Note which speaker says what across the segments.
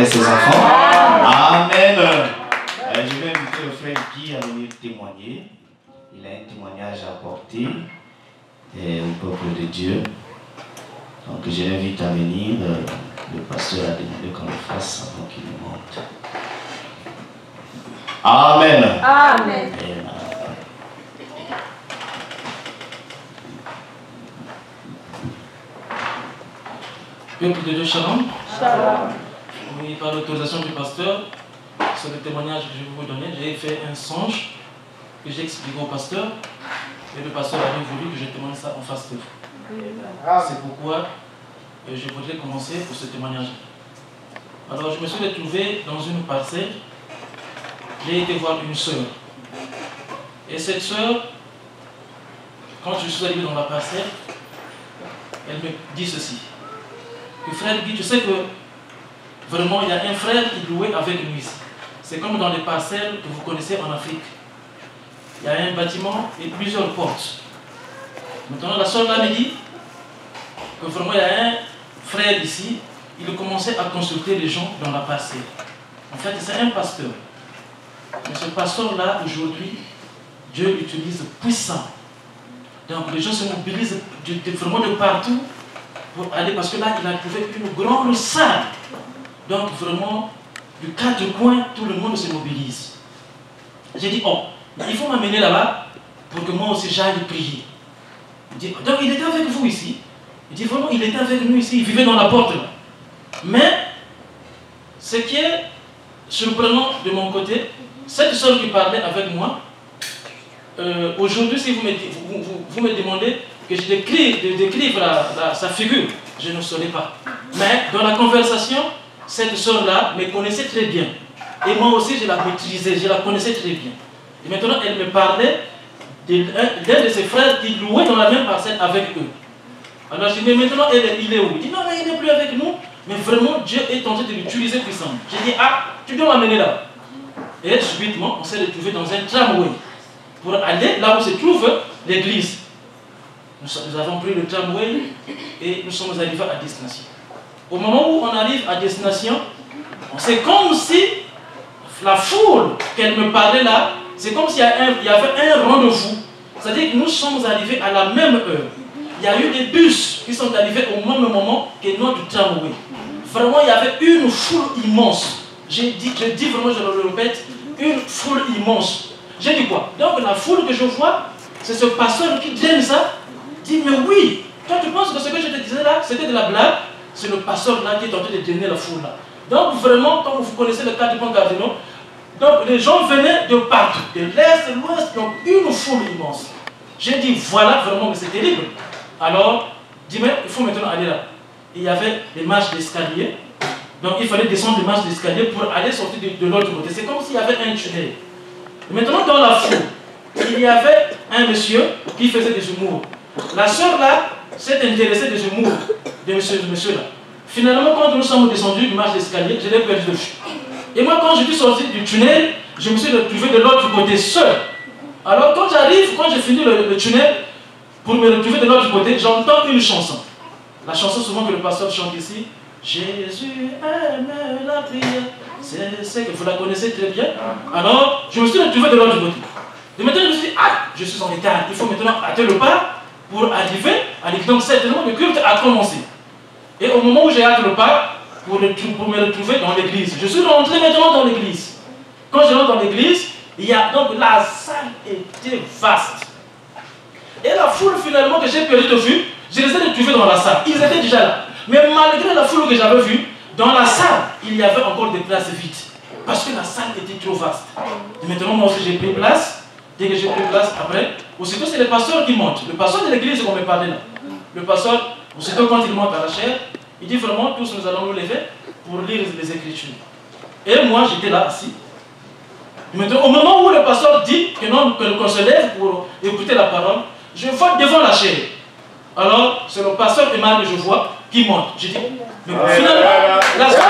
Speaker 1: avec ses enfants. Amen. Je vais inviter le frère Guy à venir témoigner. Il a un témoignage à apporter au peuple de Dieu. Donc je l'invite à venir. Le pasteur a demandé qu'on le fasse avant qu'il nous monte. Amen.
Speaker 2: Amen.
Speaker 3: Peuple de Dieu, shalom.
Speaker 2: Shalom.
Speaker 3: Oui, par l'autorisation du pasteur, sur le témoignage que je vais vous donner, j'ai fait un songe que j'ai expliqué au pasteur. Et le pasteur avait voulu que je témoigne ça en face de vous. C'est pourquoi je voudrais commencer pour ce témoignage. Alors, je me suis retrouvé dans une parcelle. J'ai été voir une sœur. Et cette sœur, quand je suis arrivé dans la parcelle, elle me dit ceci. Que frère Guy, tu sais que vraiment il y a un frère qui louait avec nous ici. C'est comme dans les parcelles que vous connaissez en Afrique. Il y a un bâtiment et plusieurs portes. Maintenant la soeur là me dit que vraiment il y a un frère ici, il commençait à consulter les gens dans la parcelle. En fait c'est un pasteur. Mais ce pasteur là aujourd'hui, Dieu l'utilise puissant. Donc les gens se mobilisent vraiment de partout pour aller, parce que là, il a trouvé une grande salle. Donc, vraiment, du quatre coins, tout le monde se mobilise. J'ai dit, oh, il faut m'amener là-bas pour que moi aussi j'aille prier. Il dit, donc, il était avec vous ici. Il dit, vraiment, il était avec nous ici, il vivait dans la porte là. Mais, ce qui est surprenant de mon côté, cette soeur qui parlait avec moi, aujourd'hui, si vous me demandez que je décrive sa figure, je ne saurais pas. Mais dans la conversation, cette soeur-là me connaissait très bien. Et moi aussi, je la maîtrisais, je la connaissais très bien. Et maintenant, elle me parlait d'un de ses frères qui louait dans la même parcelle avec eux. Alors je dis, mais maintenant, il est où? Il dit, non, mais il n'est plus avec nous. Mais vraiment, Dieu est en train de l'utiliser puissamment. J'ai dit, ah, tu dois m'amener là. Et subitement, on s'est retrouvé dans un tramway pour aller là où se trouve l'église. Nous avons pris le tramway et nous sommes arrivés à destination. Au moment où on arrive à destination, c'est comme si la foule qu'elle me parlait là, c'est comme s'il y avait un rendez-vous. C'est-à-dire que nous sommes arrivés à la même heure. Il y a eu des bus qui sont arrivés au même moment que notre tramway. Vraiment, il y avait une foule immense. Je dis vraiment, je le répète, une foule immense. J'ai dit quoi? Donc la foule que je vois, c'est ce pasteur qui draine ça. Dit, mais oui, toi tu penses que ce que je te disais là, c'était de la blague? C'est le pasteur là qui est en train de drainer la foule là. Donc vraiment, comme vous connaissez le cas du pont Cardinal, donc les gens venaient de partout, de l'est, de l'ouest, donc une foule immense. J'ai dit, voilà vraiment, mais c'est terrible. Alors, dis-moi, il faut maintenant aller là. Il y avait des marches d'escalier, donc il fallait descendre des marches d'escalier pour aller sortir de l'autre côté. C'est comme s'il y avait un tunnel. Et maintenant, dans la foule, il y avait un monsieur qui faisait des humours. La sœur là s'est intéressée des humours de monsieur là. Finalement, quand nous sommes descendus du marche d'escalier, je l'ai perdu de vue. Et moi, quand je suis sorti du tunnel, je me suis retrouvé de l'autre côté seul. Alors, quand j'arrive, quand j'ai fini le tunnel, pour me retrouver de l'autre côté, j'entends une chanson. La chanson souvent que le pasteur chante ici, Jésus aime la prière. C'est que vous la connaissez très bien. Alors, je me suis retrouvé de l'autre côté. Et maintenant, je me suis dit, ah, je suis en retard. Il faut maintenant hâter le pas pour arriver à l'église. Donc, certainement, le culte a commencé. Et au moment où j'ai hâté le pas, pour me retrouver dans l'église, je suis rentré maintenant dans l'église. Quand je rentre dans l'église, donc la salle était vaste. Et la foule finalement que j'ai perdu de vue, je les ai retrouvés dans la salle. Ils étaient déjà là. Mais malgré la foule que j'avais vue, dans la salle, il y avait encore des places vides. Parce que la salle était trop vaste. Et maintenant, moi aussi, j'ai pris place. Dès que j'ai pris place, après, aussitôt, c'est le pasteur qui monte. Le pasteur de l'église qu'on me parlait là. Le pasteur, aussitôt, quand il monte à la chaire, il dit vraiment, tous nous allons nous lever pour lire les Écritures. Et moi, j'étais là, assis. Et maintenant, au moment où le pasteur dit qu'on se lève pour écouter la parole, je vois devant la chaire. Alors, c'est le pasteur Emmanuel que je vois qui monte. Je dis, mais finalement, la soeur...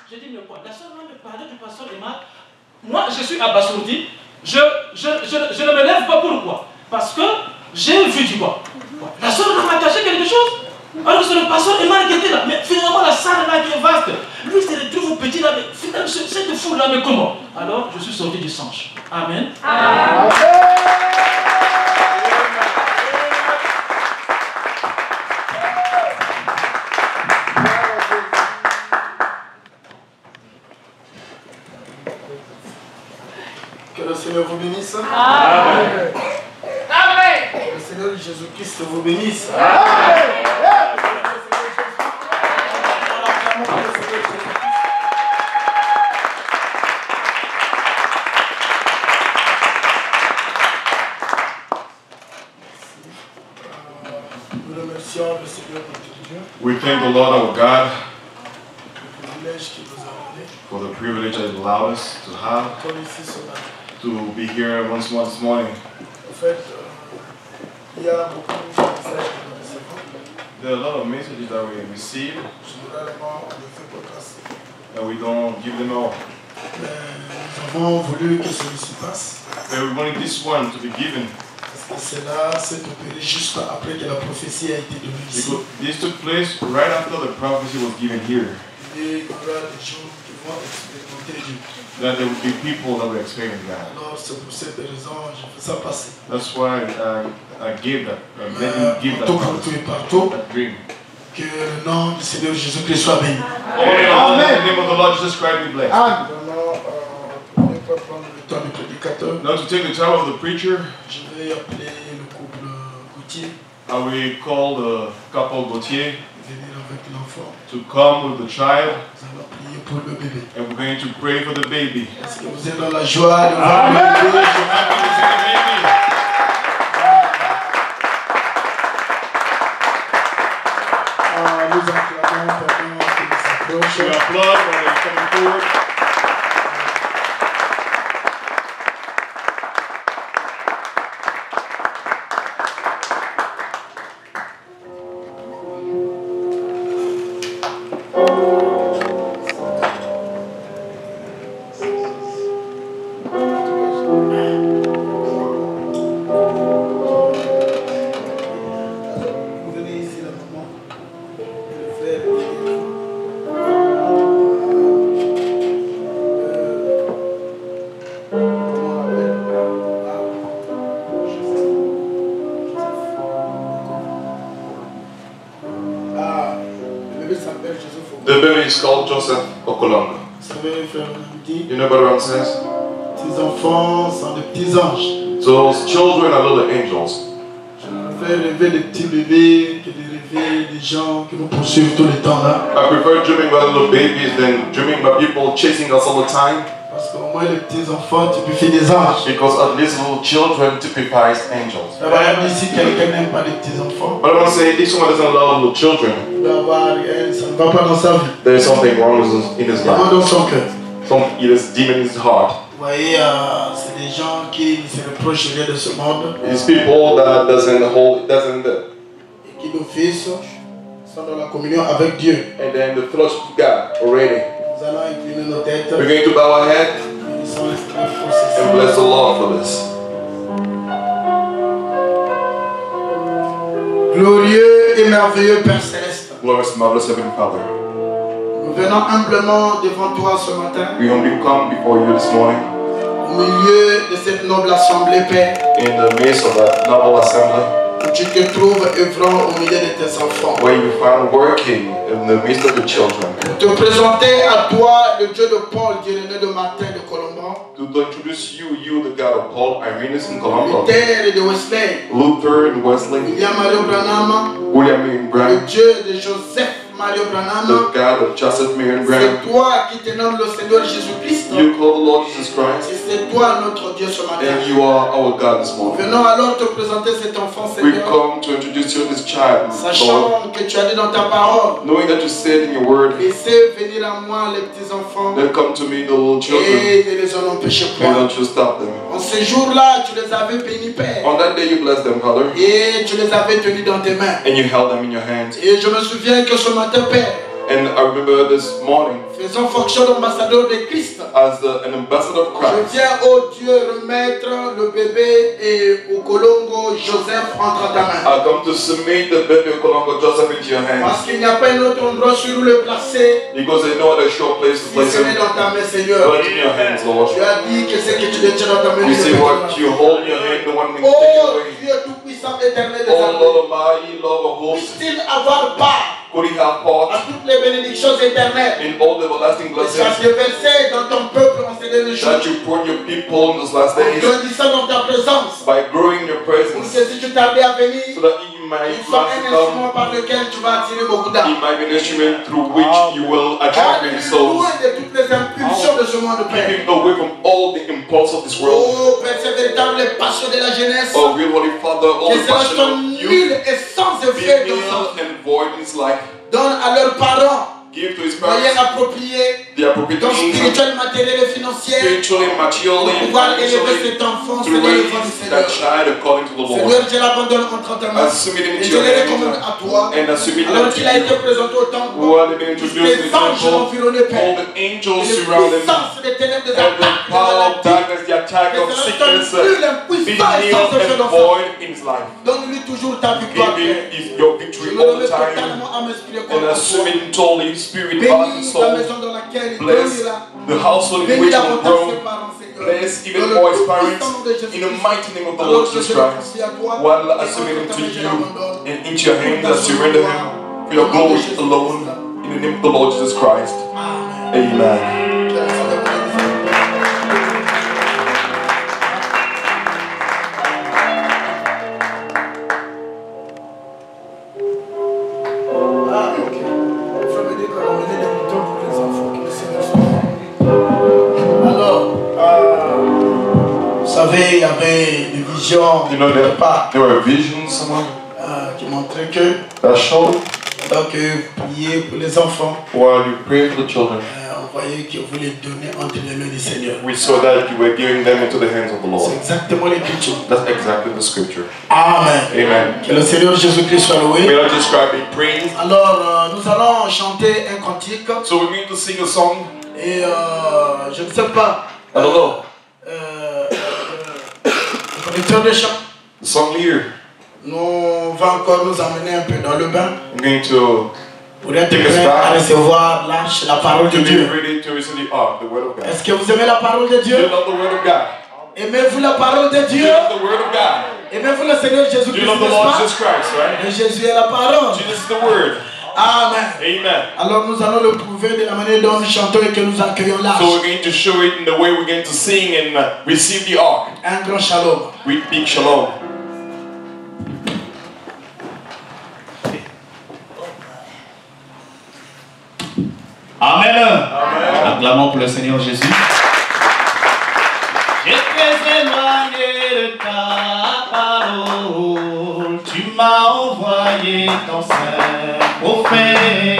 Speaker 3: J'ai dit, mais quoi? La soeur me parlait du pasteur Emmanuel. Moi, je suis abasourdi. Je ne me lève pas. Pourquoi? Parce que j'ai vu du quoi. La soeur m'a caché quelque chose. Alors c'est le pasteur Emmanuel qui était là. Mais finalement, la salle là qui est vaste. Lui, c'est les tout petits là. Mais finalement, cette foule là, mais comment? Alors, je suis sorti du songe. Amen. Amen.
Speaker 2: Que le Seigneur vous bénisse.
Speaker 4: Amen. Amen.
Speaker 2: Que le Seigneur Jésus-Christ vous bénisse.
Speaker 4: Amen.
Speaker 2: Nous remercions le Seigneur notre Dieu
Speaker 5: We thank the Lord our God
Speaker 2: pour le privilège qu'il nous a donné
Speaker 5: for the privilege that He allowed us to have
Speaker 2: comme ici ce matin.
Speaker 5: to be here once more this morning.
Speaker 2: En fait, il y a beaucoup de messages que nous recevons.
Speaker 5: There are a lot of messages that we receive
Speaker 2: Généralement, on ne fait pas passer.
Speaker 5: and we don't give them all.
Speaker 2: Mais nous avons voulu que celui-ci passe.
Speaker 5: But we wanted this one to be given
Speaker 2: Parce que cela s'est opéré juste après que la prophétie a été donnée ici.
Speaker 5: because this took place right after the prophecy was given here.
Speaker 2: Et il y aura des gens qui vont expérimenter Dieu.
Speaker 5: That there would be people that would experience God.
Speaker 2: Alors c'est pour cette raison que je fais ça passer.
Speaker 5: That's why I gave that, let Him give that
Speaker 2: Tout partout
Speaker 5: prophecy,
Speaker 2: et partout,
Speaker 5: that dream.
Speaker 2: que le nom du Seigneur Jésus-Christ soit béni.
Speaker 5: Amen. In the name of the Lord Jesus Christ, be blessed.
Speaker 2: Vraiment, pour ne pas prendre le temps du prédicateur,
Speaker 5: Now to take the time of the preacher,
Speaker 2: je vais appeler le couple Gauthier
Speaker 5: I will call the couple Gauthier
Speaker 2: venir avec l'enfant.
Speaker 5: to come with the child,
Speaker 2: Nous allons prier pour le bébé.
Speaker 5: and we're going to pray for the baby.
Speaker 2: Est-ce que vous êtes dans la joie de voir le bébé? Nous acclamons pendant qu'il s'approche.
Speaker 5: We applaud when they're coming forward.
Speaker 2: Vous venez ici, la maman, le frère, le bébé s'appelle Joseph.
Speaker 5: The baby is called Joseph Okolongo.
Speaker 2: Vous savez, frère, on dit,
Speaker 5: You know what Ram says?
Speaker 2: tes enfants sont des petits anges.
Speaker 5: Those children are little angels.
Speaker 2: Je vais rêver des petits bébés que de rêver des gens qui nous poursuivent tout le temps là.
Speaker 5: I prefer dreaming about little babies than dreaming about people chasing us all the time,
Speaker 2: Parce qu'au moins les petits enfants typifient des anges.
Speaker 5: because at least little children typifies angels.
Speaker 2: Ça va même si quelqu'un n'aime pas les petits enfants,
Speaker 5: But I want to say, if someone doesn't love little children,
Speaker 2: il doit avoir rien, ça ne va pas dans sa vie.
Speaker 5: there's something wrong in his
Speaker 2: Vraiment
Speaker 5: life.
Speaker 2: dans son cœur.
Speaker 5: There's demon in his heart.
Speaker 2: Vous voyez, c'est des gens qui ne se reprochent rien de ce monde
Speaker 5: It's people that doesn't
Speaker 2: et qui d'office sont dans la communion avec Dieu.
Speaker 5: and then the fellowship of God already.
Speaker 2: Nous allons incliner nos têtes.
Speaker 5: We're going to bow our head
Speaker 2: Nous sommes esprits pour ceci.
Speaker 5: and bless the Lord for this.
Speaker 2: Glorieux et merveilleux Père Céleste,
Speaker 5: Glorious, marvelous Heavenly Father,
Speaker 2: nous venons humblement devant toi ce matin,
Speaker 5: we humbly come before you this morning
Speaker 2: au milieu de cette noble assemblée, Père,
Speaker 5: in the midst of that noble assembly
Speaker 2: où tu te trouves œuvrant au milieu de tes enfants.
Speaker 5: where you found working in the midst of the children.
Speaker 2: Pour te présenter à toi, le Dieu de Paul, Dieu-né de Martin de Colomban,
Speaker 5: To introduce you, the God of Paul, Irenaeus and Columba,
Speaker 2: Luther et de Wesley,
Speaker 5: Luther and Wesley,
Speaker 2: William Mario Branham,
Speaker 5: William and
Speaker 2: le
Speaker 5: Branham,
Speaker 2: Dieu de Joseph Mario Branham.
Speaker 5: the God of Joseph Marion Branham.
Speaker 2: C'est toi qui te nommes le Seigneur Jésus-Christ.
Speaker 5: You call the Lord Jesus
Speaker 2: Et
Speaker 5: Christ,
Speaker 2: c'est toi notre Dieu ce matin.
Speaker 5: and you are our God this morning.
Speaker 2: Venons alors te présenter cet enfant,
Speaker 5: We
Speaker 2: Seigneur,
Speaker 5: come to introduce you this child, Lord,
Speaker 2: sachant que tu as dit dans ta parole,
Speaker 5: knowing that you said in your word,
Speaker 2: laissez venir à moi les petits enfants
Speaker 5: then come to me, the little children,
Speaker 2: et ne les en empêchez
Speaker 5: and
Speaker 2: point.
Speaker 5: don't you stop them.
Speaker 2: En ce jour-là, tu les avais bénis, Père,
Speaker 5: On that day you blessed them, Father,
Speaker 2: et tu les avais tenus dans tes mains.
Speaker 5: and you held them in your hands.
Speaker 2: Et je me souviens que ce matin, Père,
Speaker 5: And I remember this morning,
Speaker 2: faisant fonction d'ambassadeur de Christ,
Speaker 5: as an ambassador of
Speaker 2: je
Speaker 5: Christ,
Speaker 2: viens, oh Dieu, remettre le bébé et au Colongo Joseph entre ta main.
Speaker 5: I come to submit the baby of Kolongo Joseph into your hands.
Speaker 2: Parce qu'il n'y a pas un autre endroit sur où le placer.
Speaker 5: Because there's no other sure place to
Speaker 2: Si
Speaker 5: place
Speaker 2: ce n'est
Speaker 5: him.
Speaker 2: dans ta main, Seigneur.
Speaker 5: But in your hands, Lord.
Speaker 2: Tu as dit que ce que tu détiens dans ta main,
Speaker 5: You
Speaker 2: tu
Speaker 5: say
Speaker 2: le
Speaker 5: what
Speaker 2: mets
Speaker 5: you
Speaker 2: dans ta main.
Speaker 5: hold in your hand, the one can take it
Speaker 2: Oh
Speaker 5: away.
Speaker 2: Dieu tout-puissant, éternel des
Speaker 5: Oh
Speaker 2: armées.
Speaker 5: Lord Almighty, Lord of hosts,
Speaker 2: Puisse-t-il avoir part
Speaker 5: could he have
Speaker 2: à
Speaker 5: part
Speaker 2: toutes les bénédictions éternelles
Speaker 5: in all the everlasting
Speaker 2: que tu as
Speaker 5: blessings
Speaker 2: déversées dans ton peuple en ces derniers jours,
Speaker 5: that you pour in your people in those last
Speaker 2: en
Speaker 5: days
Speaker 2: grandissant dans ta présence,
Speaker 5: by growing your
Speaker 2: pour
Speaker 5: presence,
Speaker 2: que si tu tardais à venir,
Speaker 5: so that he might
Speaker 2: il soit un
Speaker 5: last to come.
Speaker 2: instrument par lequel tu vas attirer beaucoup
Speaker 5: He
Speaker 2: d'âmes.
Speaker 5: might be an instrument through which you will attract many souls,
Speaker 2: Loin de toutes les impulsions de ce monde, Père.
Speaker 5: keeping away from all the impulse of this world.
Speaker 2: Oh Père, ces véritables passions de la jeunesse,
Speaker 5: Oh, real Holy Father, all
Speaker 2: que
Speaker 5: the
Speaker 2: cela
Speaker 5: passion
Speaker 2: soit
Speaker 5: of you
Speaker 2: nul et sans
Speaker 5: be
Speaker 2: effet dans
Speaker 5: nil
Speaker 2: sa vie.
Speaker 5: and void in his life.
Speaker 2: Donne à leurs parents
Speaker 5: Give to his
Speaker 2: moyens
Speaker 5: parents
Speaker 2: appropriés,
Speaker 5: the appropriate
Speaker 2: donc
Speaker 5: means,
Speaker 2: spirituels, matériels et financiers,
Speaker 5: spiritually,
Speaker 2: pour
Speaker 5: materially,
Speaker 2: pouvoir élever
Speaker 5: financially,
Speaker 2: cet enfant,
Speaker 5: to
Speaker 2: Seigneur,
Speaker 5: raise
Speaker 2: devant le
Speaker 5: that
Speaker 2: Seigneur.
Speaker 5: child according to the Lord.
Speaker 2: Seigneur, je l'abandonne entre ta main
Speaker 5: I submit him
Speaker 2: et
Speaker 5: into
Speaker 2: je
Speaker 5: your
Speaker 2: le recommande
Speaker 5: hands
Speaker 2: à toi.
Speaker 5: and I submit
Speaker 2: Alors
Speaker 5: them to
Speaker 2: qu'il a été
Speaker 5: you.
Speaker 2: présenté au temple,
Speaker 5: Who are been introduced in
Speaker 2: les
Speaker 5: the
Speaker 2: anges
Speaker 5: temple,
Speaker 2: l'environnaient,
Speaker 5: all
Speaker 2: Père.
Speaker 5: the angels
Speaker 2: Et les
Speaker 5: surround him,
Speaker 2: puissances des ténèbres des
Speaker 5: and the
Speaker 2: attaques, des
Speaker 5: power of
Speaker 2: maladies,
Speaker 5: darkness, the attack
Speaker 2: que
Speaker 5: of
Speaker 2: cela
Speaker 5: sickness,
Speaker 2: soit nul,
Speaker 5: be
Speaker 2: impuissant et
Speaker 5: nil
Speaker 2: sans effet
Speaker 5: and
Speaker 2: dans sa vie.
Speaker 5: void in his life.
Speaker 2: Donne-lui toujours ta
Speaker 5: Give
Speaker 2: victoire,
Speaker 5: him
Speaker 2: Père.
Speaker 5: your
Speaker 2: Je
Speaker 5: victory
Speaker 2: me
Speaker 5: all the
Speaker 2: remets
Speaker 5: time,
Speaker 2: totalement à mes esprits
Speaker 5: and
Speaker 2: contre
Speaker 5: I
Speaker 2: toi.
Speaker 5: submit him totally, spirit, body, and
Speaker 2: Bénis la
Speaker 5: soul.
Speaker 2: maison dans laquelle il
Speaker 5: Bless
Speaker 2: grandira.
Speaker 5: the household in
Speaker 2: Bénis
Speaker 5: which he will
Speaker 2: davantage
Speaker 5: grow.
Speaker 2: ses parents, Seigneur.
Speaker 5: Bless
Speaker 2: Dans
Speaker 5: even
Speaker 2: le
Speaker 5: more his
Speaker 2: tout-puissant
Speaker 5: parents
Speaker 2: nom de Jésus
Speaker 5: in the
Speaker 2: Christ.
Speaker 5: mighty name of the
Speaker 2: Alors
Speaker 5: Lord
Speaker 2: que
Speaker 5: Jesus
Speaker 2: je le
Speaker 5: Christ.
Speaker 2: confie à toi,
Speaker 5: While I
Speaker 2: et
Speaker 5: submit him
Speaker 2: entre
Speaker 5: to
Speaker 2: ta main, je
Speaker 5: you
Speaker 2: l'abandonne.
Speaker 5: and into your hands, I surrender him for your glory alone. In the name of the Lord Jesus Christ.
Speaker 2: Amen.
Speaker 5: Amen.
Speaker 2: Que la Seigneur vous bénisse. Ah, ok. Il faut me dire qu'on a mené des moutons pour les enfants. Que le Seigneur soit. Alors, vous savez, il y avait des visions
Speaker 5: You know
Speaker 2: quelque
Speaker 5: that
Speaker 2: part
Speaker 5: there were visions somewhere
Speaker 2: qui montraient que
Speaker 5: that showed
Speaker 2: alors que vous priez pour les enfants,
Speaker 5: while you pray for the children,
Speaker 2: on voyait que vous les donnez entre les mains du Seigneur.
Speaker 5: we saw that you were giving them into the hands of the
Speaker 2: C'est
Speaker 5: Lord.
Speaker 2: exactement l'écriture.
Speaker 5: That's exactly the scripture.
Speaker 2: Amen.
Speaker 5: Amen.
Speaker 2: Que le Seigneur Jésus-Christ soit loué.
Speaker 5: May I describe a praise?
Speaker 2: Alors, nous allons chanter un cantique.
Speaker 5: So we're going to sing a song.
Speaker 2: Et je ne sais pas.
Speaker 5: I don't know.
Speaker 2: Le conducteur de chant,
Speaker 5: The song leader.
Speaker 2: nous va encore nous emmener un peu dans le bain
Speaker 5: I'm going to
Speaker 2: pour être prêt à recevoir la parole de
Speaker 5: be
Speaker 2: Dieu.
Speaker 5: ready to receive the word of God.
Speaker 2: Est-ce que vous aimez la parole de
Speaker 5: Do you
Speaker 2: Dieu?
Speaker 5: love the word of God?
Speaker 2: Aimez-vous la parole de
Speaker 5: Do
Speaker 2: Dieu?
Speaker 5: you love the word of God?
Speaker 2: Aimez-vous le Seigneur
Speaker 5: Do
Speaker 2: Jésus-Christ,
Speaker 5: you love the
Speaker 2: n'est-ce
Speaker 5: Lord
Speaker 2: pas?
Speaker 5: Jesus Christ, right?
Speaker 2: Et Jésus est la parole.
Speaker 5: Jesus is the word.
Speaker 2: Amen.
Speaker 5: Amen.
Speaker 2: Alors nous allons le prouver de la manière dont nous chantons et que nous accueillons
Speaker 5: So
Speaker 2: l'arche.
Speaker 5: we're going to show it in the way we're going to sing and receive the ark.
Speaker 2: Un grand shalom.
Speaker 5: We big shalom.
Speaker 1: Amen. Acclamons pour le Seigneur Jésus. J'étais éloigné de ta parole, tu m'as envoyé ton saint prophète.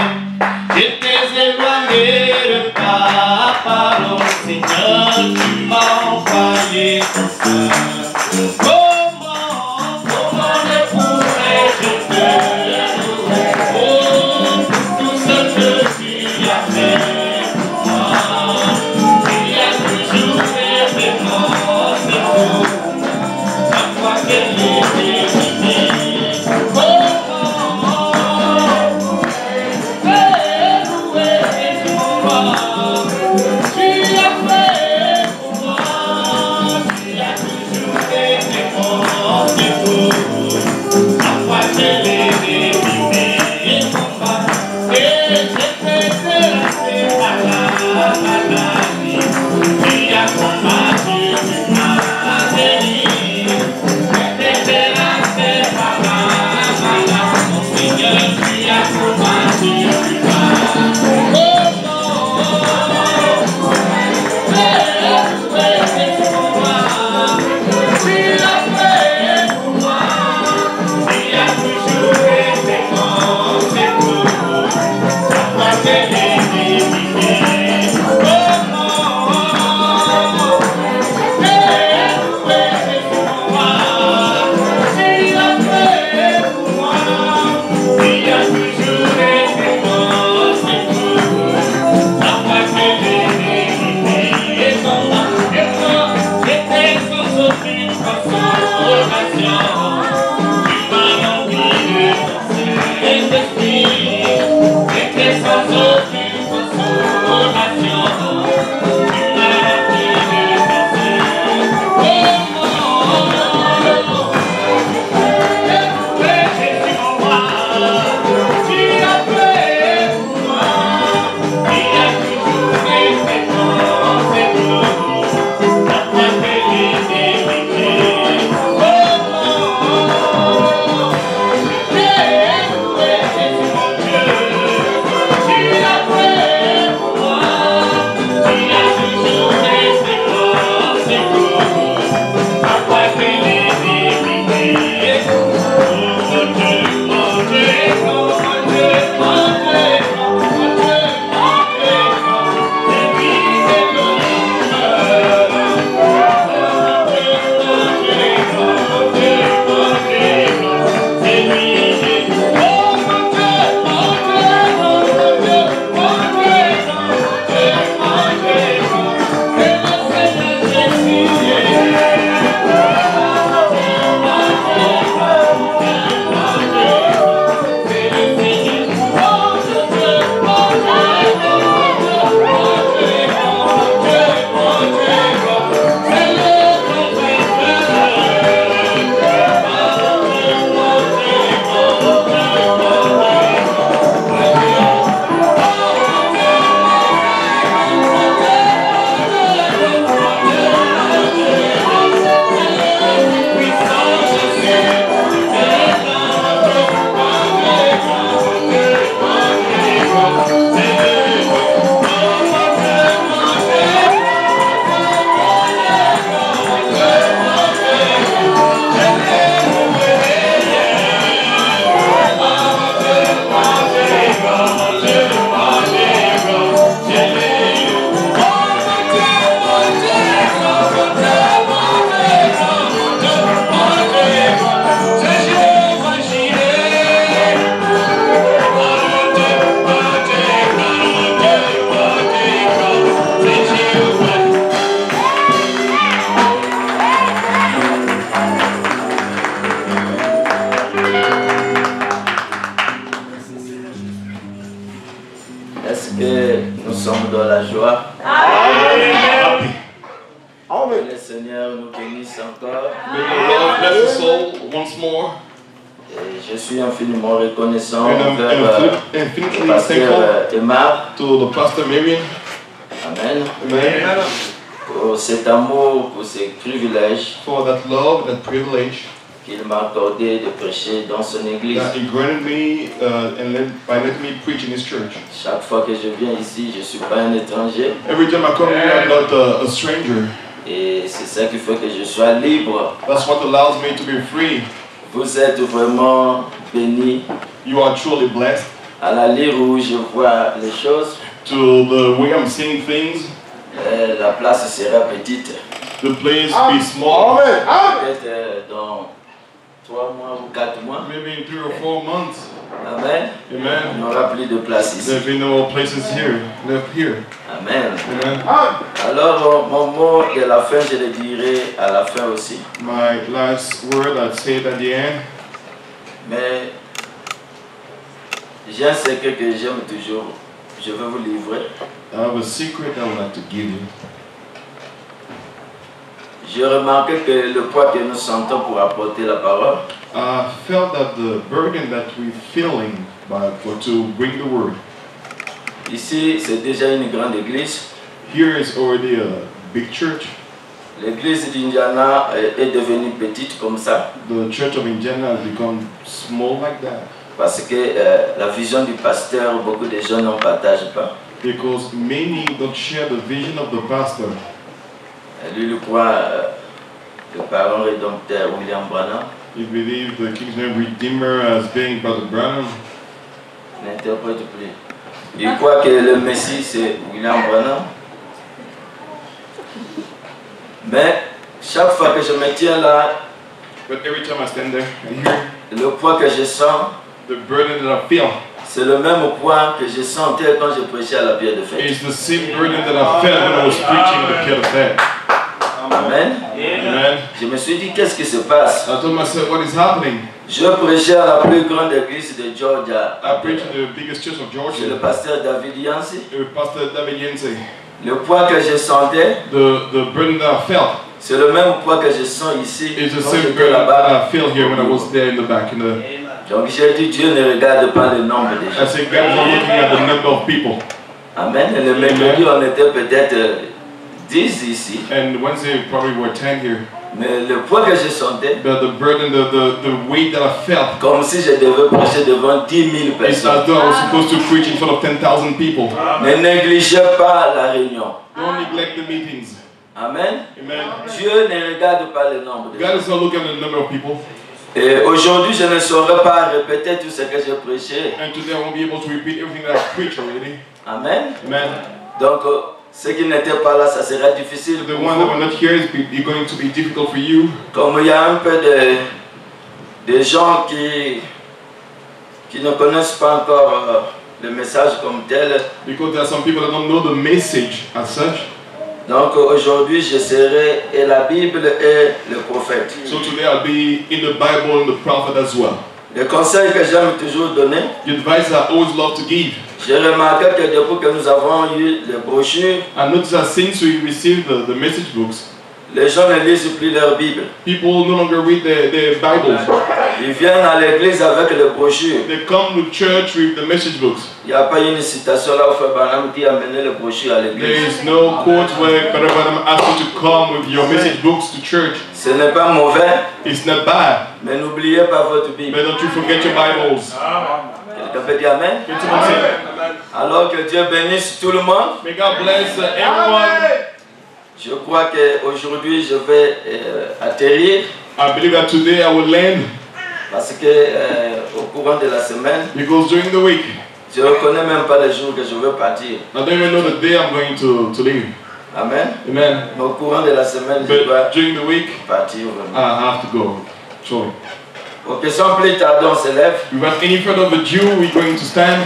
Speaker 1: J'étais éloigné de ta parole, Seigneur, tu m'as envoyé ton saint. Comment ne pourrais-je te louer, oh, pour tout ce que tu as fait pour moi. Il y a toujours des événements, c'est fou. Chaque fois que j'ai décidé, comment louer ton roi. Tu as fait pour moi.
Speaker 6: Est-ce que nous sommes dans la joie? Que le Seigneur nous bénisse encore.
Speaker 5: May the Lord bless the soul once more.
Speaker 6: Et je suis infiniment reconnaissant
Speaker 5: And I'm
Speaker 6: envers
Speaker 5: infinitely
Speaker 6: le pasteur
Speaker 5: thankful
Speaker 6: Emar.
Speaker 5: to the Pastor Marion.
Speaker 6: Amen.
Speaker 5: Amen.
Speaker 6: Pour cet amour, pour ces privilèges
Speaker 5: For that love, that privilege
Speaker 6: qu'il m'a accordé de prêcher dans son église.
Speaker 5: that He granted me by letting me preach in His church.
Speaker 6: Chaque fois que je viens ici, je ne suis pas un étranger.
Speaker 5: Every time I come here, I'm not a stranger.
Speaker 6: Et c'est ça qui fait que je sois libre.
Speaker 5: That's what allows me to be free.
Speaker 6: Vous êtes vraiment bénis.
Speaker 5: You are truly blessed.
Speaker 6: À la lire où je vois les choses,
Speaker 5: To the way I'm seeing things,
Speaker 6: la place sera petite.
Speaker 5: the place be small.
Speaker 6: Peut-être dans 3 mois ou 4 mois.
Speaker 5: Maybe in 3 or 4 months.
Speaker 6: Amen. Il n'y
Speaker 5: Amen.
Speaker 6: aura plus de place ici.
Speaker 5: There'll be no places here left here.
Speaker 6: Amen.
Speaker 5: Amen.
Speaker 6: Alors, mon mot de la fin, je le dirai à la fin aussi.
Speaker 5: My last word, I'd say it at the end.
Speaker 6: Mais j'ai un secret que j'aime toujours. Je veux vous livrer.
Speaker 5: I have a secret I would like to give you.
Speaker 6: J'ai remarqué que le poids que nous sentons pour apporter la parole,
Speaker 5: I felt that the burden that we're feeling to bring the word.
Speaker 6: ici c'est déjà une grande église.
Speaker 5: Here is already a big church.
Speaker 6: L'église d'Indiana est devenue petite comme ça
Speaker 5: The church of Indiana has become small like that
Speaker 6: parce que la vision du pasteur, beaucoup de gens n'en partagent pas.
Speaker 5: because many don't share the vision of the pastor.
Speaker 6: Lui, le croit, le parent rédempteur William Branham,
Speaker 5: He believed the King's Name Redeemer as being Brother Branham.
Speaker 6: n'interprète plus. Il croit que le Messie c'est William Branham. Mais chaque fois que je me tiens là,
Speaker 5: But every time I stand there and hear
Speaker 6: le poids que je sens,
Speaker 5: the burden that I feel,
Speaker 6: c'est le même poids que je sentais quand je prêchais à la pierre de fête.
Speaker 5: it's the same burden that I felt when I was preaching the Pier of Fed.
Speaker 6: Amen.
Speaker 5: Amen.
Speaker 6: Je me suis dit, qu'est-ce qui se passe?
Speaker 5: I told myself, what is happening?
Speaker 6: Je prêchais à la plus grande église de Georgia.
Speaker 5: I preached in the biggest church of
Speaker 6: Chez le
Speaker 5: Georgia,
Speaker 6: pasteur David Yancey.
Speaker 5: Pastor David Yancey.
Speaker 6: Le poids que je sentais,
Speaker 5: The burden that I felt
Speaker 6: c'est le même poids que je sens ici
Speaker 5: is the
Speaker 6: quand
Speaker 5: same
Speaker 6: j'étais
Speaker 5: burden
Speaker 6: là-bas.
Speaker 5: that I feel here when I was there in the back.
Speaker 6: Donc j'ai dit, Dieu ne regarde pas le nombre de
Speaker 5: I
Speaker 6: gens.
Speaker 5: said, God is not looking at the number of people.
Speaker 6: Amen. Et le mercredi, on était peut-être 10 ici.
Speaker 5: And Wednesday probably were 10 here.
Speaker 6: Mais le poids que je sentais,
Speaker 5: But the burden, the weight that I felt,
Speaker 6: comme si je devais prêcher devant 10 000
Speaker 5: it's
Speaker 6: personnes.
Speaker 5: as though I was supposed to preach in front of 10,000 people.
Speaker 6: Ne négligez pas la réunion.
Speaker 5: Don't neglect the meetings.
Speaker 6: Amen.
Speaker 5: Amen.
Speaker 6: Dieu ne regarde pas le nombre de
Speaker 5: God
Speaker 6: gens.
Speaker 5: is not looking at the number of people.
Speaker 6: Et aujourd'hui, je ne saurais pas répéter tout ce que j'ai prêché.
Speaker 5: And today I won't be able to repeat everything that I preached already.
Speaker 6: Amen.
Speaker 5: Amen.
Speaker 6: Donc, ceux qui n'étaient pas là, ça sera difficile
Speaker 5: The
Speaker 6: pour
Speaker 5: one that were
Speaker 6: vous.
Speaker 5: not here is going to be difficult for you.
Speaker 6: Comme il y a un peu de gens qui ne connaissent pas encore le message comme tel.
Speaker 5: Because there are some people that don't know the message as such.
Speaker 6: Donc aujourd'hui, je serai et la Bible et le prophète.
Speaker 5: So today I'll be in the Bible and the prophet as well.
Speaker 6: Le conseil que j'aime toujours donner,
Speaker 5: The advice I always love to give.
Speaker 6: j'ai remarqué que depuis que nous avons eu les brochures,
Speaker 5: I noticed that since we received the message books,
Speaker 6: les gens ne lisent plus leur Bible.
Speaker 5: people no longer read their Bibles.
Speaker 6: Ils viennent à l'église avec les brochures.
Speaker 5: They come to church with the message books.
Speaker 6: Il n'y a pas une citation là où Frère Branham dit amener les brochures à
Speaker 5: There
Speaker 6: l'église.
Speaker 5: is no quote where Brother Branham asks you to come with your message books to church.
Speaker 6: Ce n'est pas mauvais,
Speaker 5: It's not bad,
Speaker 6: mais n'oubliez pas votre Bible.
Speaker 5: but don't you forget your Bibles.
Speaker 6: Quelqu'un peut dire Amen?
Speaker 5: Can someone say,
Speaker 6: Alors que Dieu bénisse tout le monde.
Speaker 5: may God bless everyone.
Speaker 6: Je crois qu'aujourd'hui je vais atterrir
Speaker 5: I believe that today I will land
Speaker 6: parce que au courant de la semaine,
Speaker 5: because during the week,
Speaker 6: je ne reconnais même pas le jour que je veux partir.
Speaker 5: I don't even know the day I'm going to leave.
Speaker 6: Amen.
Speaker 5: Amen.
Speaker 6: Mais au courant de la semaine, je dois
Speaker 5: But during the week,
Speaker 6: partir vraiment.
Speaker 5: I have to go. Surely.
Speaker 6: Ok, sans plus tarder, on se lève.
Speaker 5: Without any further ado, we're going to stand.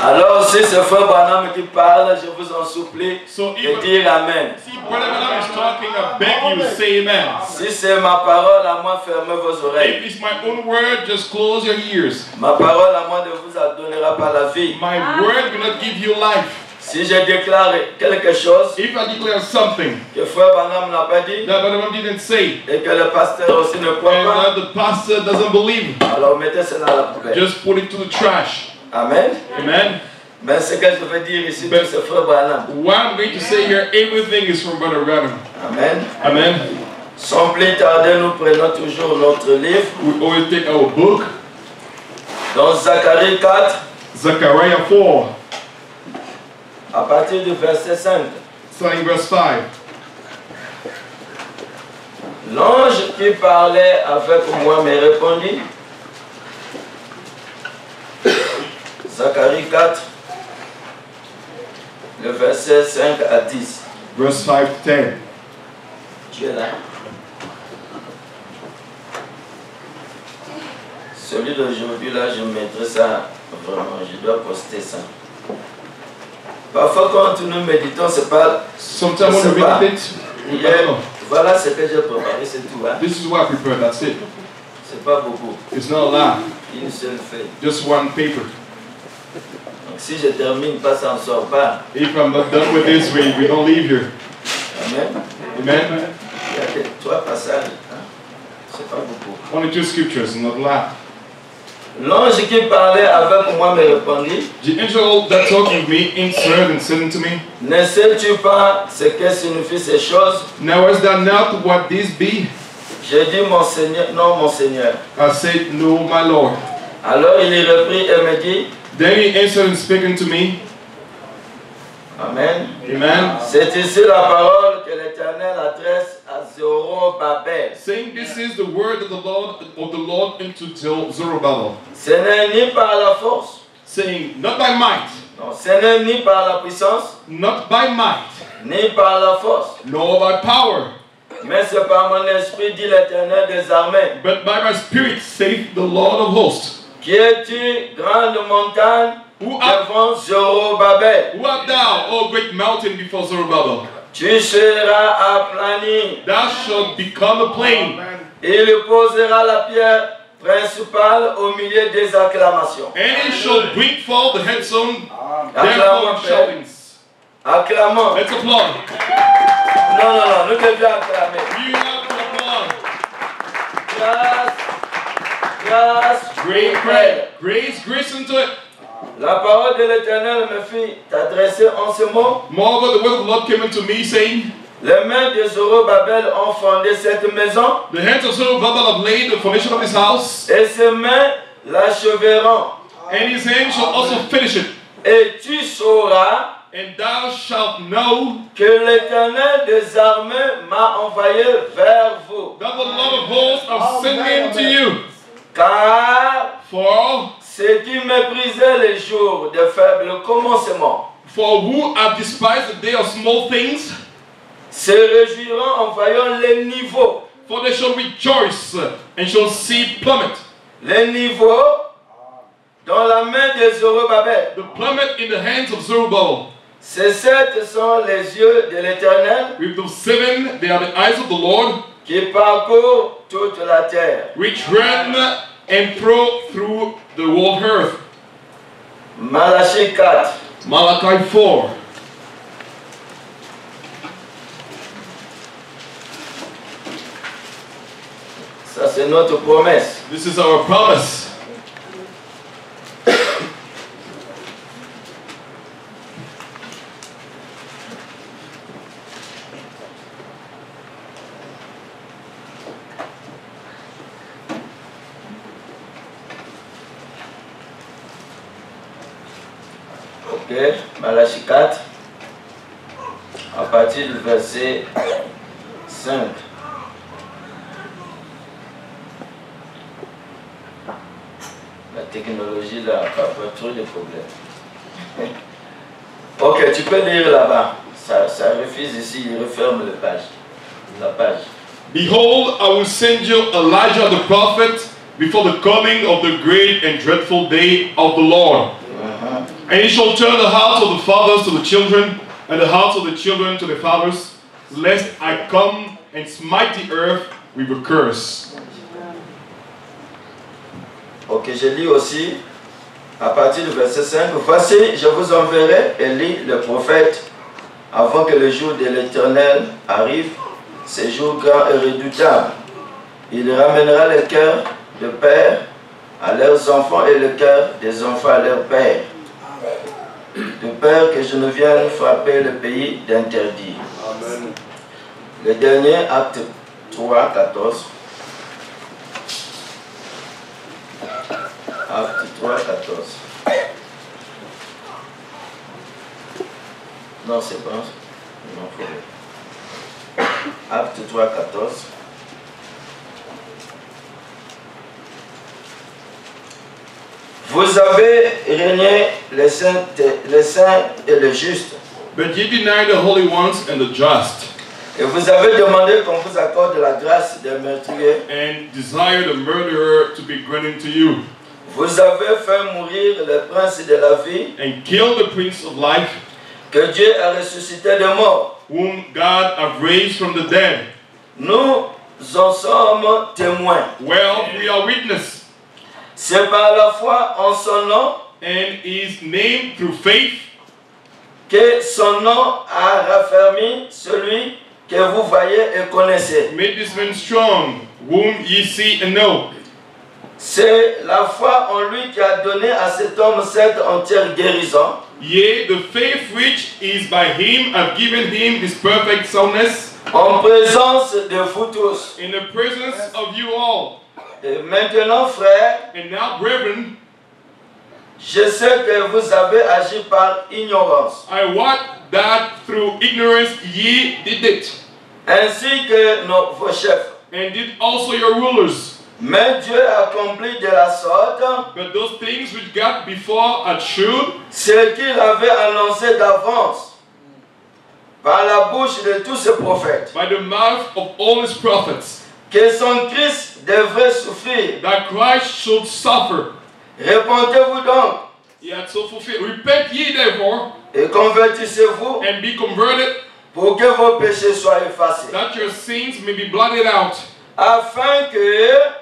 Speaker 6: Alors si c'est Frère Branham qui parle, je vous en supplie
Speaker 5: So
Speaker 6: de
Speaker 5: even
Speaker 6: dire Amen.
Speaker 5: see Brother Branham is talking, I beg you say amen.
Speaker 6: Si c'est ma parole à moi, fermez vos oreilles.
Speaker 5: If it's my own word, just close your ears.
Speaker 6: Ma parole à moi ne vous donnera pas la vie.
Speaker 5: My word will not give you life.
Speaker 6: Si je déclare quelque chose
Speaker 5: If I declare something
Speaker 6: que Frère Branham n'a pas dit
Speaker 5: that Brother Branham didn't say,
Speaker 6: et que le pasteur aussi ne croit
Speaker 5: and
Speaker 6: pas,
Speaker 5: that the pastor doesn't believe,
Speaker 6: alors mettez cela dans la poubelle.
Speaker 5: just put it to the trash.
Speaker 6: Amen.
Speaker 5: Amen.
Speaker 6: Mais ce que je veux dire ici, c'est Frère Branham.
Speaker 5: What I'm going to say here, everything is from Brother Branham.
Speaker 6: Amen.
Speaker 5: Amen.
Speaker 6: Sans plus tarder, nous prenons toujours notre livre
Speaker 5: We always take our book,
Speaker 6: dans Zacharie 4,
Speaker 5: Zechariah 4,
Speaker 6: à partir du verset 5.
Speaker 5: starting verse 5.
Speaker 6: L'ange qui parlait avec moi me répondit. Zacharie 4, le verset 5 à 10.
Speaker 5: Verse 5 to 10.
Speaker 6: Tu es là. Celui d'aujourd'hui, là, je mettrai ça, vraiment, je dois poster ça. Parfois, quand nous méditons, c'est pas...
Speaker 5: Sometimes when we meditate, we don't know.
Speaker 6: Voilà ce que j'ai préparé, c'est tout. Hein?
Speaker 5: This is what I prepared, that's it.
Speaker 6: C'est pas beaucoup.
Speaker 5: It's not a lot,
Speaker 6: Une seule feuille.
Speaker 5: just one paper.
Speaker 6: Donc, si je termine pas, ça ne sort pas.
Speaker 5: If I'm not done with this, we don't leave here.
Speaker 6: Amen.
Speaker 5: Amen.
Speaker 6: Il y a que 3 passages. Hein? C'est pas beaucoup.
Speaker 5: Only 2 scriptures, not a lot.
Speaker 6: L'ange qui parlait avec moi me répondit.
Speaker 5: The angel that talked with me answered and said unto me,
Speaker 6: Ne sais-tu pas ce que signifient ces choses?
Speaker 5: Now is that not what this be?
Speaker 6: J'ai dit mon Seigneur, non mon Seigneur.
Speaker 5: I said, No, my Lord.
Speaker 6: Alors il y reprit et me dit,
Speaker 5: Then he answered and spake unto me,
Speaker 6: Amen.
Speaker 5: Amen,
Speaker 6: C'est ici la parole que l'Éternel adresse à Zorobabel.
Speaker 5: saying, This is the word of the Lord unto Zerubbabel,
Speaker 6: Ce n'est ni par la force,
Speaker 5: saying, Not by might,
Speaker 6: non, ce n'est ni par la puissance,
Speaker 5: not by might,
Speaker 6: ni par la force,
Speaker 5: nor by power,
Speaker 6: mais c'est par mon esprit, dit l'Éternel des armées.
Speaker 5: but by my spirit, saith the Lord of hosts.
Speaker 6: Qui es-tu, grande montagne,
Speaker 5: Who art
Speaker 6: devant Zorobabel?
Speaker 5: thou, O great mountain, before Zerubbabel?
Speaker 6: Tu seras aplani.
Speaker 5: Thou shalt become a plain,
Speaker 6: Il posera la pierre principale au milieu des acclamations.
Speaker 5: and it shall bring forth the headstone, therefore
Speaker 6: Acclamons, Père.
Speaker 5: shoutings.
Speaker 6: Acclamons.
Speaker 5: Let's applaud.
Speaker 6: Non, non, non, nous devions acclamer.
Speaker 5: You have to applaud.
Speaker 6: Grâce, grâce,
Speaker 5: Great prayer. Grace, grace unto it.
Speaker 6: La parole de l'Éternel me fit adresser en ce mot.
Speaker 5: Moreover, the word of the Lord came unto me, saying,
Speaker 6: Les mains de Zorobabel ont fondé cette maison,
Speaker 5: The hands of Zerubbabel have laid the foundation of his house,
Speaker 6: et ses mains l'achèveront.
Speaker 5: and his hands shall also finish it.
Speaker 6: Et tu sauras
Speaker 5: And thou shalt know
Speaker 6: que l'Éternel des armées m'a envoyé vers vous.
Speaker 5: that the Lord of hosts have sent me unto you.
Speaker 6: Car
Speaker 5: For
Speaker 6: ceux qui méprisaient les jours de faible commencement
Speaker 5: who have despised the day of small things,
Speaker 6: se réjouiront en voyant les niveaux.
Speaker 5: for they shall rejoice and shall see plummet.
Speaker 6: Les niveaux dans la main de Zorobabel.
Speaker 5: The plummet in the hands of Zerubbabel.
Speaker 6: Ces 7 sont les yeux de l'Éternel
Speaker 5: With the 7, they are the eyes of the Lord,
Speaker 6: qui parcourent toute la terre.
Speaker 5: which run and through the whole earth.
Speaker 6: Malachie 4.
Speaker 5: Malachi 4.
Speaker 6: Ça c'est notre promesse.
Speaker 5: This is our promise.
Speaker 6: Ok, Malachie 4, à partir du verset 5. La technologie là pas trop de problèmes. Ok, tu peux lire là-bas. Ça refuse ici, il referme la page.
Speaker 5: Behold, I will send you Elijah the prophet before the coming of the great and dreadful day of the Lord. And he shall turn the hearts of the fathers to the children, and the hearts of the children to the fathers, lest I come and smite the earth with a curse.
Speaker 6: Ok, je lis aussi à partir du verset 5. Voici, je vous enverrai, Élie, le prophète, avant que le jour de l'Éternel arrive, ce jour grand et redoutable. Il ramènera le cœur de père à leurs enfants et le cœur des enfants à leurs pères. De peur que je ne vienne frapper le pays d'interdit. Le dernier, acte 3, 14. Acte 3, 14. Non, c'est pas. Non, faut... Acte 3, 14. Vous avez régné les saints et les justes.
Speaker 5: But ye deny the holy ones and the just,
Speaker 6: Et vous avez demandé qu'on vous accorde la grâce des meurtriers.
Speaker 5: and desire the murderer to be granted to you,
Speaker 6: Vous avez fait mourir le prince de la vie,
Speaker 5: and kill the Prince of Life,
Speaker 6: que Dieu a ressuscité de mort.
Speaker 5: whom God hath raised from the dead.
Speaker 6: Nous en sommes témoins.
Speaker 5: Well, we are witness,
Speaker 6: C'est par la foi en son nom
Speaker 5: and his name through faith,
Speaker 6: que son nom a raffermi celui que vous voyez et connaissez.
Speaker 5: made this man strong, whom ye see and know.
Speaker 6: C'est la foi en lui qui a donné à cet homme cette entière guérison.
Speaker 5: Yea, the faith which is by him hath given him this perfect soundness,
Speaker 6: En présence de vous tous.
Speaker 5: in the presence of you all.
Speaker 6: Et maintenant, frères,
Speaker 5: And now, brethren,
Speaker 6: je sais que vous avez agi par ignorance,
Speaker 5: I wot that through ignorance ye did it,
Speaker 6: ainsi que vos chefs.
Speaker 5: and did also your rulers.
Speaker 6: Mais Dieu accomplit de la sorte
Speaker 5: But those things which God before had shewed,
Speaker 6: ce qu'il avait annoncé d'avance par la bouche de tous ses prophètes,
Speaker 5: by the mouth of all his prophets,
Speaker 6: que son Christ devrait souffrir.
Speaker 5: that Christ should suffer.
Speaker 6: Repentez-vous donc
Speaker 5: He had so fulfilled. Repent ye therefore,
Speaker 6: et convertissez-vous
Speaker 5: and be converted,
Speaker 6: pour que vos péchés soient effacés,
Speaker 5: that your sins may be blotted out,
Speaker 6: afin que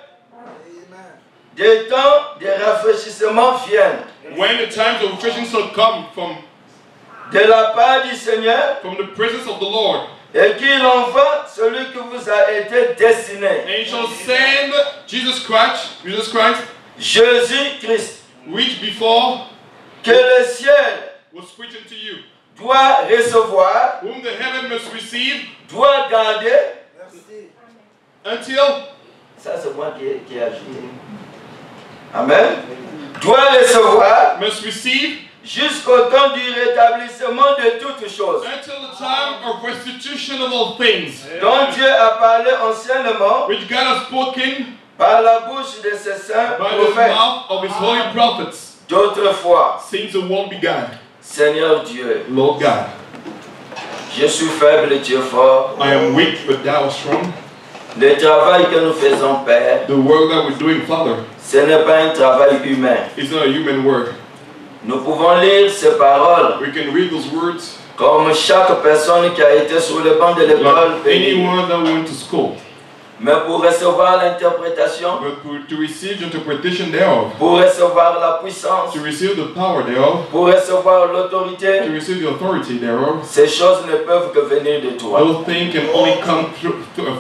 Speaker 6: des temps de rafraîchissement viennent
Speaker 5: when the times of refreshing shall come from
Speaker 6: de la part du Seigneur,
Speaker 5: the presence of the Lord.
Speaker 6: et qu'il envoie celui qui vous a été destiné,
Speaker 5: And he shall send Jesus Christ,
Speaker 6: Jésus-Christ,
Speaker 5: which before
Speaker 6: que le ciel
Speaker 5: was preached unto you,
Speaker 6: doit recevoir,
Speaker 5: whom the heaven must receive,
Speaker 6: doit garder.
Speaker 5: until
Speaker 6: Ça, c'est moi qui ai ajouté. Amen. Doit recevoir
Speaker 5: must receive
Speaker 6: jusqu'au temps du rétablissement de toutes choses,
Speaker 5: until the time of restitution of all things,
Speaker 6: dont Dieu a parlé anciennement
Speaker 5: which God has spoken
Speaker 6: par la bouche de ses saints
Speaker 5: by the
Speaker 6: prophètes
Speaker 5: mouth of his holy prophets
Speaker 6: d'autrefois.
Speaker 5: since the world began.
Speaker 6: Seigneur Dieu,
Speaker 5: Lord God,
Speaker 6: je suis faible et tu es fort.
Speaker 5: I am weak, but thou art strong.
Speaker 6: Le travail que nous faisons, Père,
Speaker 5: The work that we're doing, Father,
Speaker 6: ce n'est pas un travail humain.
Speaker 5: is not a human work.
Speaker 6: Nous pouvons lire ces paroles
Speaker 5: We can read those words
Speaker 6: comme chaque personne qui a été sur le banc de l'école
Speaker 5: like
Speaker 6: peut lire.
Speaker 5: anyone that went to school.
Speaker 6: Mais pour recevoir l'interprétation,
Speaker 5: But to receive the interpretation thereof,
Speaker 6: pour recevoir la puissance,
Speaker 5: to receive the power thereof,
Speaker 6: pour recevoir
Speaker 5: to
Speaker 6: l'autorité,
Speaker 5: receive the authority thereof,
Speaker 6: ces choses ne peuvent que venir de toi.
Speaker 5: those things can only come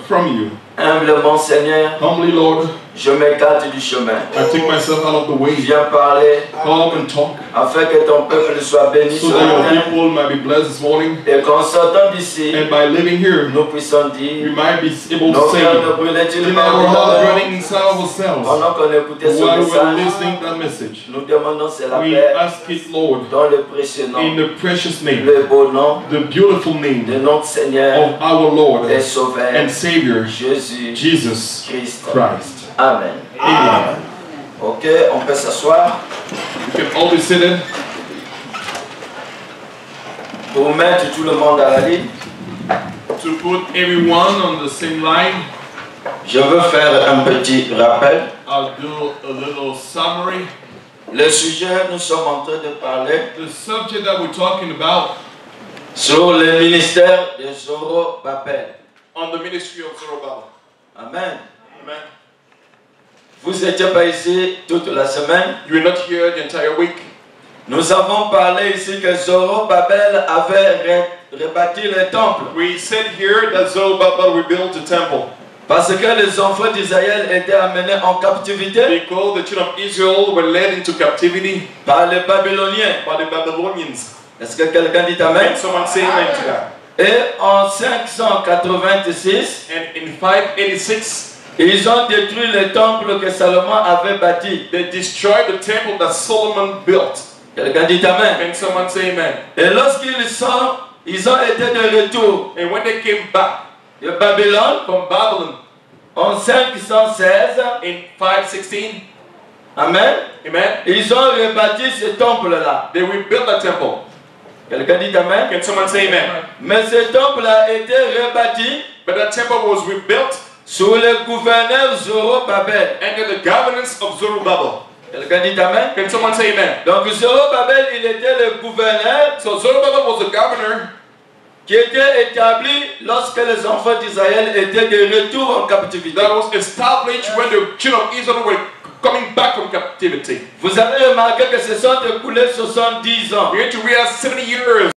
Speaker 5: from you.
Speaker 6: Humblement, Seigneur,
Speaker 5: Humbly, Lord,
Speaker 6: je m'écarte du chemin.
Speaker 5: I take myself out of the way.
Speaker 6: Viens parler
Speaker 5: Come and talk,
Speaker 6: afin que ton peuple soit béni
Speaker 5: so
Speaker 6: ce
Speaker 5: that your
Speaker 6: matin
Speaker 5: people might be blessed this morning.
Speaker 6: et qu'en sortant d'ici,
Speaker 5: And by living here,
Speaker 6: nous puissions
Speaker 5: we
Speaker 6: dire
Speaker 5: might be able
Speaker 6: nos
Speaker 5: to
Speaker 6: cœurs ne
Speaker 5: say,
Speaker 6: brûlaient-ils
Speaker 5: in
Speaker 6: pas
Speaker 5: our heart
Speaker 6: encore
Speaker 5: burning inside of ourselves,
Speaker 6: pendant qu'on écoutait ce
Speaker 5: while we were
Speaker 6: message.
Speaker 5: listening to that message.
Speaker 6: Nous demandons cela,
Speaker 5: We
Speaker 6: Père,
Speaker 5: ask it, Lord,
Speaker 6: dans le précieux nom,
Speaker 5: in the precious name,
Speaker 6: le beau nom
Speaker 5: the beautiful
Speaker 6: de
Speaker 5: name
Speaker 6: notre Seigneur
Speaker 5: of our Lord
Speaker 6: et Sauveur,
Speaker 5: and Savior,
Speaker 6: Jésus
Speaker 5: Jesus
Speaker 6: Christ.
Speaker 5: Christ.
Speaker 6: Amen.
Speaker 5: Amen.
Speaker 6: Ok, on peut s'asseoir
Speaker 5: You can all be seated
Speaker 6: pour mettre tout le monde à la ligne.
Speaker 5: to put everyone on the same line.
Speaker 6: Je veux faire un petit rappel.
Speaker 5: I'll do a little summary.
Speaker 6: Le sujet, nous sommes en train de parler
Speaker 5: The subject that we're talking about
Speaker 6: sur le ministère de Zorobabel.
Speaker 5: on the ministry of Zerubbabel.
Speaker 6: Amen.
Speaker 5: Amen.
Speaker 6: Vous n'étiez pas ici toute la semaine.
Speaker 5: You were not here the entire week.
Speaker 6: Nous avons parlé ici que Zorobabel avait rebâti le temple.
Speaker 5: We said here that Zerubbabel rebuilt the temple
Speaker 6: Parce que les enfants d'Israël étaient amenés en captivité
Speaker 5: because the children of Israel were led into captivity
Speaker 6: par les Babyloniens.
Speaker 5: by the Babylonians.
Speaker 6: Est-ce que quelqu'un dit Amen?
Speaker 5: And someone say amen to that.
Speaker 6: Et en 586,
Speaker 5: And in 586,
Speaker 6: ils ont détruit le temple que Salomon avait bâti.
Speaker 5: they destroyed the temple that Solomon built.
Speaker 6: Quelqu'un dit Amen.
Speaker 5: And someone say amen.
Speaker 6: Et lorsqu'ils ils ont été de retour
Speaker 5: And when they came back
Speaker 6: de Babylone
Speaker 5: from Babylon
Speaker 6: en 516,
Speaker 5: in 516,
Speaker 6: Amen,
Speaker 5: amen,
Speaker 6: ils ont rebâti ce temple-là.
Speaker 5: they rebuilt the temple.
Speaker 6: Quelqu'un dit Amen.
Speaker 5: Can someone say amen?
Speaker 6: Mais ce temple a été rebâti
Speaker 5: But that temple was rebuilt
Speaker 6: sous le gouverneur Zorobabel.
Speaker 5: under the governance of Zerubbabel.
Speaker 6: Quelqu'un dit Amen.
Speaker 5: Can someone say amen?
Speaker 6: Donc Zorobabel, il était le gouverneur
Speaker 5: So Zerubbabel was the governor
Speaker 6: qui était établi lorsque les enfants d'Israël étaient de retour en captivité.
Speaker 5: that was established when the children of Israel were coming back from captivity.
Speaker 6: Vous avez remarqué que se sont écoulés 70 ans.
Speaker 5: You need to realize 70 years